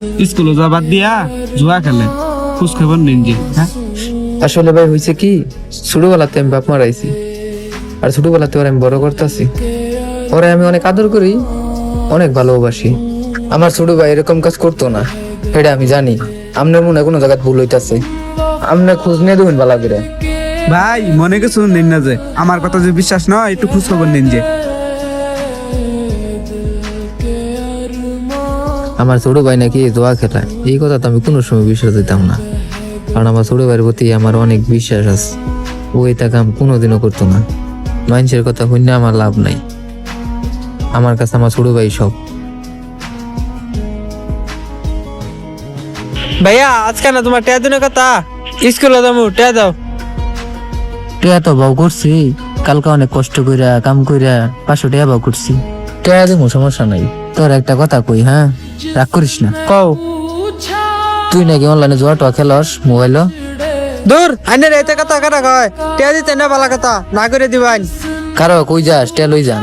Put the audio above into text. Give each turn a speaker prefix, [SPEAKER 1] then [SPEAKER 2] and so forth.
[SPEAKER 1] স্কুলে যাবার দিয়া জুয়া খেলে খোঁজ খবর নিন যে। হ্যাঁ
[SPEAKER 2] আসলে ভাই হয়েছে কি, ছোটবেলাতে আমি বাপ মারাইছি, আর ছোটবেলাতে ওরা আমি বড় করতেছি। ওরা আমি অনেক আদর করি, অনেক ভালোবাসি। আমার ছোট ভাই এরকম কাজ করতো না, এটা আমি জানি। আপনার মনে হয় কোনো জায়গায় ভুল হইতাছে, আপনার খোঁজ নিয়ে দেবেন ভালো করে।
[SPEAKER 1] ভাই মনে কিছু নিন না, যে আমার কথা যে বিশ্বাস নয় একটু খোঁজ খবর নিন যে।
[SPEAKER 2] আমার ছোট ভাই নাকি জোয়া খেলায়, এই কথা তো আমি কোনো সময় বিশ্বাস দিতাম না, কারণ আমার ছোট ভাইয়ের প্রতি আমার অনেক বিশ্বাস আছে। ও এটা কাম কোনোদিনও করতো না। মানুষের কথা শুনে আমার লাভ নাই, আমার কাছে আমার ছোট ভাই সব।
[SPEAKER 3] ভাইয়া আজকে না তোমার টেয়া দিনের কথা, স্কুলে যাবো, টেয়া দাও।
[SPEAKER 2] টেয়া তো বাউ করছি, কালকে অনেক কষ্ট কইরা কাম কইরা 500 টাকা বাউ করছি। টেয়া দেবো, সমস্যা নাই। তোর একটা কথা কই, হ্যাঁ রাগ করিস না।
[SPEAKER 3] কও।
[SPEAKER 2] তুই নাকি অনলাইনে জুয়া টুয়া খেলস মোবাইল?
[SPEAKER 3] দূর আইনের এতে কথা কাটা কয়, টেয়া দিতে না বালা কথা না করে দিবাইন।
[SPEAKER 2] কারো কই যাস, টেয়া লই যা।